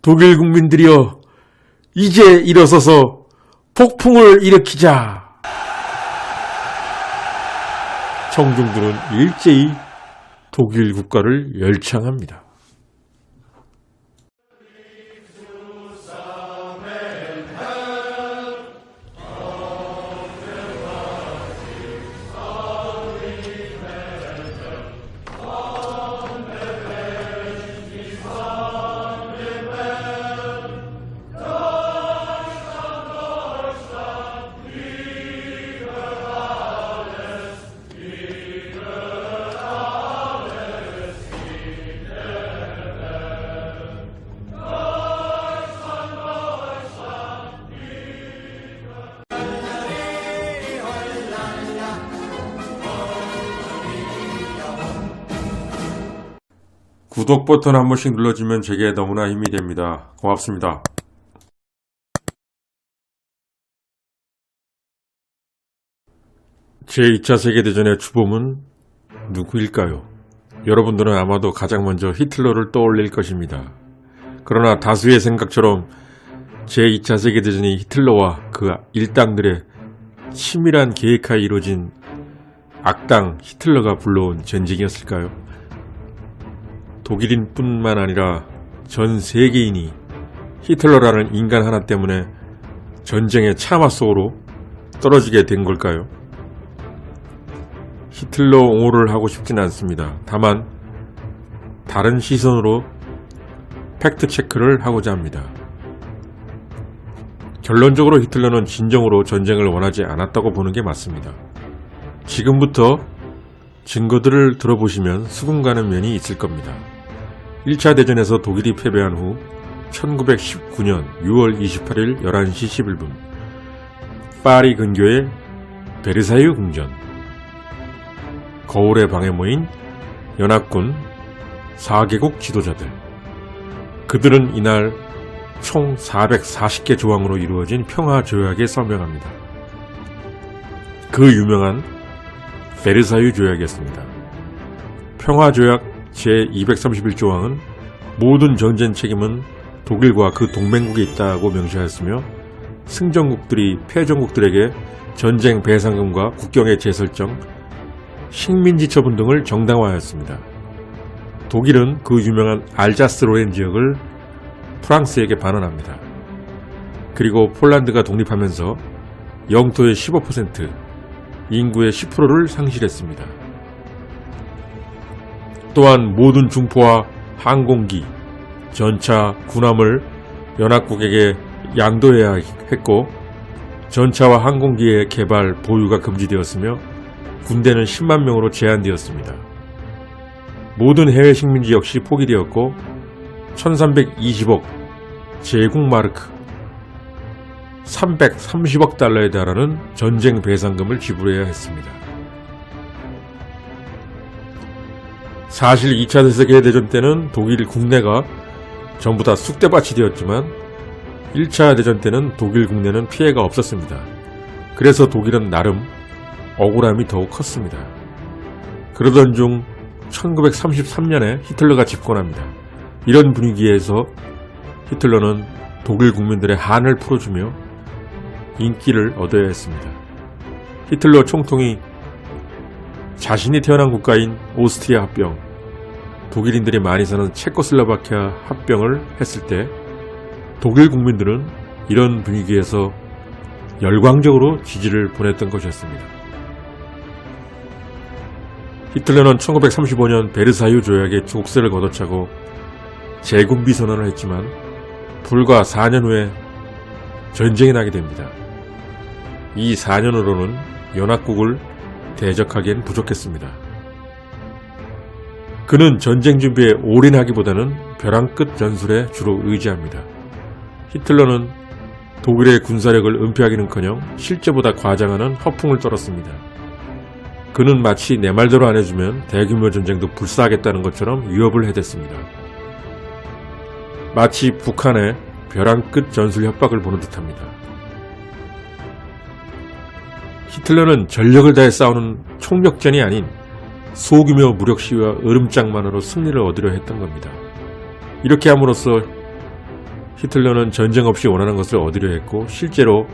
독일 국민들이여, 이제 일어서서 폭풍을 일으키자. 청중들은 일제히 독일 국가를 열창합니다. 구독 버튼 한 번씩 눌러주면 제게 너무나 힘이 됩니다. 고맙습니다. 제2차 세계대전의 주범은 누구일까요? 여러분들은 아마도 가장 먼저 히틀러를 떠올릴 것입니다. 그러나 다수의 생각처럼 제2차 세계대전이 히틀러와 그 일당들의 치밀한 계획하에 이루어진 악당 히틀러가 불러온 전쟁이었을까요? 독일인뿐만 아니라 전 세계인이 히틀러라는 인간 하나 때문에 전쟁의 참화 속으로 떨어지게 된 걸까요? 히틀러 옹호를 하고 싶진 않습니다. 다만 다른 시선으로 팩트 체크를 하고자 합니다. 결론적으로 히틀러는 진정으로 전쟁을 원하지 않았다고 보는 게 맞습니다. 지금부터 증거들을 들어보시면 수긍 가는 면이 있을 겁니다. 1차 대전에서 독일이 패배한 후 1919년 6월 28일 11시 11분 파리 근교의 베르사유 궁전, 거울의 방에 모인 연합군 4개국 지도자들, 그들은 이날 총 440개 조항으로 이루어진 평화조약에 서명합니다. 그 유명한 베르사유 조약이었습니다. 평화조약 제231조항은 모든 전쟁 책임은 독일과 그 동맹국에 있다고 명시하였으며 승전국들이 패전국들에게 전쟁 배상금과 국경의 재설정, 식민지 처분 등을 정당화하였습니다. 독일은 그 유명한 알자스-로렌 지역을 프랑스에게 반환합니다. 그리고 폴란드가 독립하면서 영토의 15%, 인구의 10%를 상실했습니다. 또한 모든 중포와 항공기, 전차, 군함을 연합국에게 양도해야 했고 전차와 항공기의 개발, 보유가 금지되었으며 군대는 10만 명으로 제한되었습니다. 모든 해외 식민지 역시 포기되었고 1320억 제국마르크 330억 달러에 달하는 전쟁 배상금을 지불해야 했습니다. 사실 2차 세계대전 때는 독일 국내가 전부 다 쑥대밭이 되었지만 1차 대전 때는 독일 국내는 피해가 없었습니다. 그래서 독일은 나름 억울함이 더욱 컸습니다. 그러던 중 1933년에 히틀러가 집권합니다. 이런 분위기에서 히틀러는 독일 국민들의 한을 풀어주며 인기를 얻어야 했습니다. 히틀러 총통이 자신이 태어난 국가인 오스트리아 합병, 독일인들이 많이 사는 체코슬로바키아 합병을 했을 때 독일 국민들은 이런 분위기에서 열광적으로 지지를 보냈던 것이었습니다. 히틀러는 1935년 베르사유 조약에 족쇄를 걷어차고 재군비 선언을 했지만 불과 4년 후에 전쟁이 나게 됩니다. 이 4년으로는 연합국을 대적하기엔 부족했습니다. 그는 전쟁 준비에 올인하기보다는 벼랑 끝 전술에 주로 의지합니다. 히틀러는 독일의 군사력을 은폐하기는커녕 실제보다 과장하는 허풍을 떨었습니다. 그는 마치 내 말대로 안 해주면 대규모 전쟁도 불사하겠다는 것처럼 위협을 해댔습니다. 마치 북한의 벼랑 끝 전술 협박을 보는 듯합니다. 히틀러는 전력을 다해 싸우는 총력전이 아닌 소규모 무력 시위와 으름장만으로 승리를 얻으려 했던 겁니다. 이렇게 함으로써 히틀러는 전쟁 없이 원하는 것을 얻으려 했고 실제로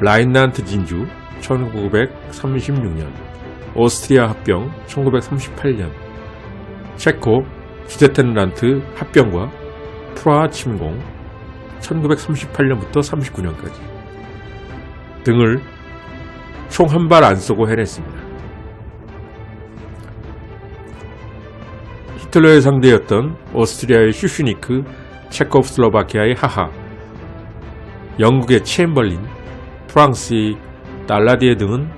라인란트 진주 1936년, 오스트리아 합병 1938년, 체코 주데텐란트 합병과 프라하 침공 1938년부터 39년까지 등을 총 한 발 안 쏘고 해냈습니다. 히틀러의 상대였던 오스트리아의 슈슈니크, 체코슬로바키아의 하하, 영국의 챔벌린, 프랑스의 달라디에 등은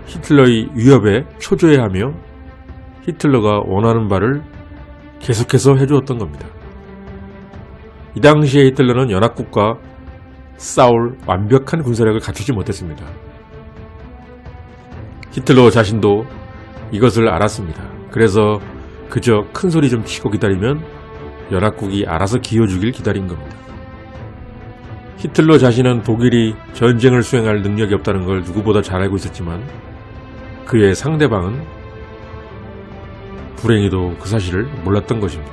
히틀러의 위협에 초조해하며 히틀러가 원하는 바를 계속해서 해주었던 겁니다. 이 당시에 히틀러는 연합국과 싸울 완벽한 군사력을 갖추지 못했습니다. 히틀러 자신도 이것을 알았습니다. 그래서 그저 큰 소리 좀 치고 기다리면 연합국이 알아서 기어주길 기다린 겁니다. 히틀러 자신은 독일이 전쟁을 수행할 능력이 없다는 걸 누구보다 잘 알고 있었지만 그의 상대방은 불행히도 그 사실을 몰랐던 것입니다.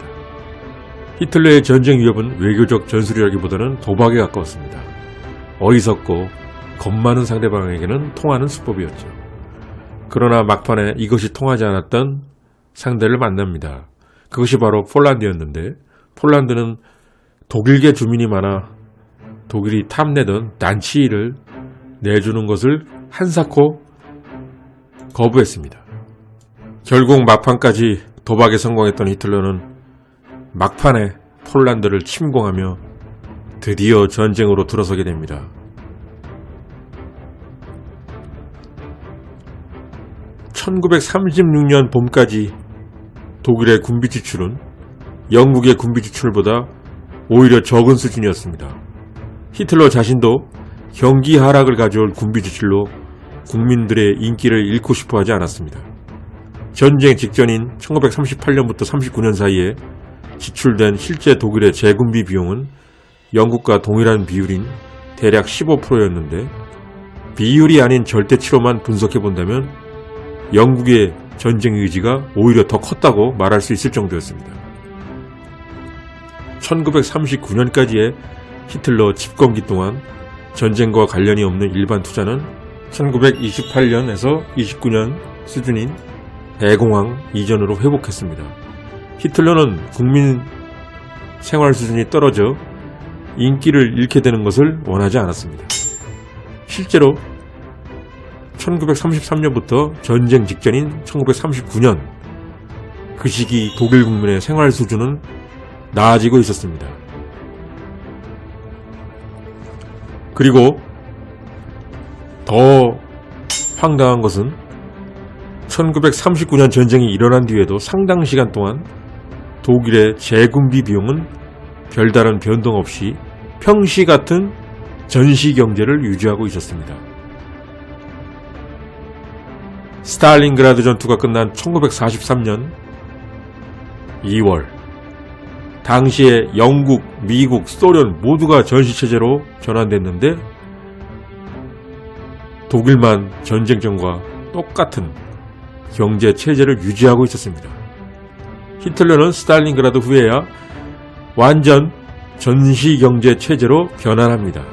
히틀러의 전쟁 위협은 외교적 전술이라기보다는 도박에 가까웠습니다. 어리석고 겁 많은 상대방에게는 통하는 수법이었죠. 그러나 막판에 이것이 통하지 않았던 상대를 만납니다. 그것이 바로 폴란드였는데 폴란드는 독일계 주민이 많아 독일이 탐내던 단치를 내주는 것을 한사코 거부했습니다. 결국 막판까지 도박에 성공했던 히틀러는 막판에 폴란드를 침공하며 드디어 전쟁으로 들어서게 됩니다. (1936년) 봄까지 독일의 군비 지출은 영국의 군비 지출보다 오히려 적은 수준이었습니다. 히틀러 자신도 경기 하락을 가져올 군비 지출로 국민들의 인기를 잃고 싶어 하지 않았습니다. 전쟁 직전인 1938년부터 39년 사이에 지출된 실제 독일의 재군비 비용은 영국과 동일한 비율인 대략 15%였는데 비율이 아닌 절대치로만 분석해본다면 영국의 전쟁 의지가 오히려 더 컸다고 말할 수 있을 정도였습니다. 1939년까지의 히틀러 집권기 동안 전쟁과 관련이 없는 일반 투자는 1928년에서 29년 수준인 대공황 이전으로 회복했습니다. 히틀러는 국민 생활 수준이 떨어져 인기를 잃게 되는 것을 원하지 않았습니다. 실제로 1933년부터 전쟁 직전인 1939년 그 시기 독일 국민의 생활 수준은 나아지고 있었습니다. 그리고 더 황당한 것은 1939년 전쟁이 일어난 뒤에도 상당 시간 동안 독일의 재군비 비용은 별다른 변동 없이 평시 같은 전시 경제를 유지하고 있었습니다. 스탈린그라드 전투가 끝난 1943년 2월 당시에 영국, 미국, 소련 모두가 전시체제로 전환됐는데 독일만 전쟁 전과 똑같은 경제체제를 유지하고 있었습니다. 히틀러는 스탈린그라드 후에야 완전 전시경제체제로 변환합니다.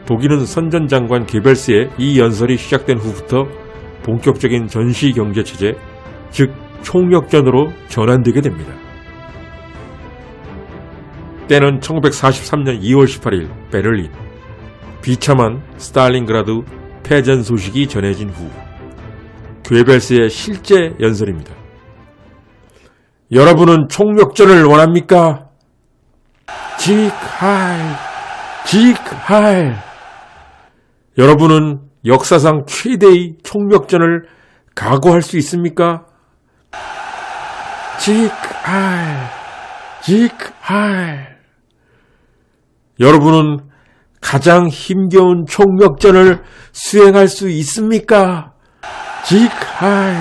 독일은 선전장관 게벨스의 이 연설이 시작된 후부터 본격적인 전시경제체제, 즉 총력전으로 전환되게 됩니다. 때는 1943년 2월 18일 베를린. 비참한 스탈린그라드 패전 소식이 전해진 후 괴벨스의 실제 연설입니다. 여러분은 총력전을 원합니까? 직할, 직할. 여러분은 역사상 최대의 총력전을 각오할 수 있습니까? 직할, 직할. 여러분은 가장 힘겨운 총력전을 수행할 수 있습니까? 직할,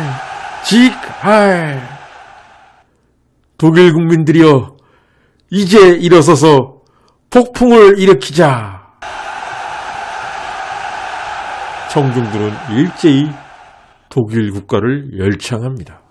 직할. 독일 국민들이여, 이제 일어서서 폭풍을 일으키자. 청중들은 일제히 독일 국가를 열창합니다.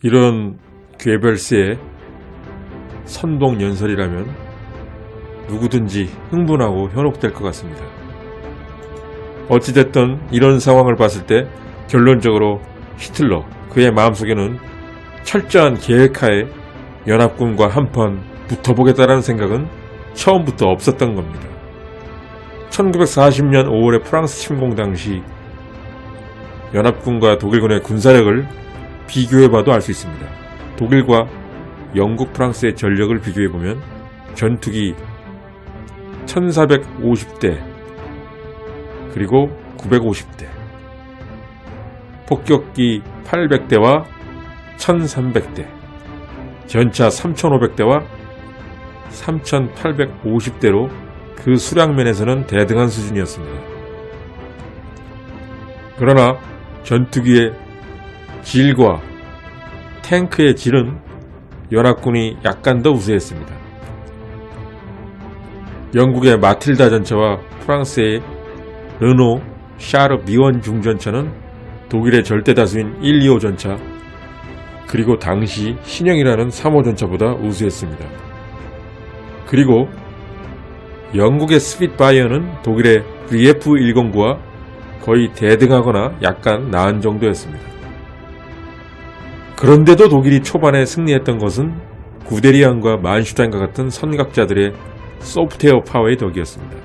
이런 괴벨스의 선봉 연설이라면 누구든지 흥분하고 현혹될 것 같습니다. 어찌됐든 이런 상황을 봤을 때 결론적으로 히틀러, 그의 마음속에는 철저한 계획하에 연합군과 한판 붙어보겠다라는 생각은 처음부터 없었던 겁니다. 1940년 5월의 프랑스 침공 당시 연합군과 독일군의 군사력을 비교해봐도 알 수 있습니다. 독일과 영국, 프랑스의 전력을 비교해보면 전투기 1450대 그리고 950대, 폭격기 800대와 1300대, 전차 3500대와 3850대로 그 수량면에서는 대등한 수준이었습니다. 그러나 전투기의 질과 탱크의 질은 연합군이 약간 더 우세했습니다. 영국의 마틸다 전차와 프랑스의 르노, 샤르 미원 중전차는 독일의 절대 다수인 1, 2호 전차 그리고 당시 신형이라는 3호 전차보다 우수했습니다. 그리고 영국의 스핏바이어는 독일의 VF-109와 거의 대등하거나 약간 나은 정도였습니다. 그런데도 독일이 초반에 승리했던 것은 구데리안과 만슈타인과 같은 선각자들의 소프트웨어 파워의 덕이었습니다.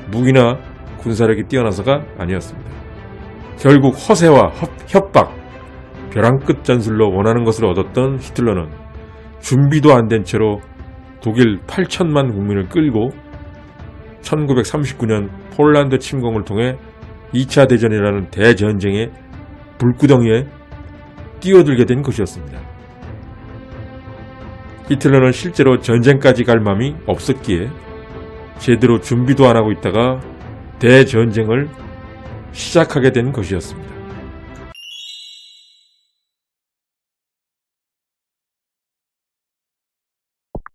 무기나 군사력이 뛰어나서가 아니었습니다. 결국 허세와 협박, 벼랑 끝 전술로 원하는 것을 얻었던 히틀러는 준비도 안 된 채로 독일 8천만 국민을 끌고 1939년 폴란드 침공을 통해 2차 대전이라는 대전쟁의 불구덩이에 뛰어들게 된 것이었습니다. 히틀러는 실제로 전쟁까지 갈 맘이 없었기에 제대로 준비도 안 하고 있다가 대전쟁을 시작하게 된 것이었습니다.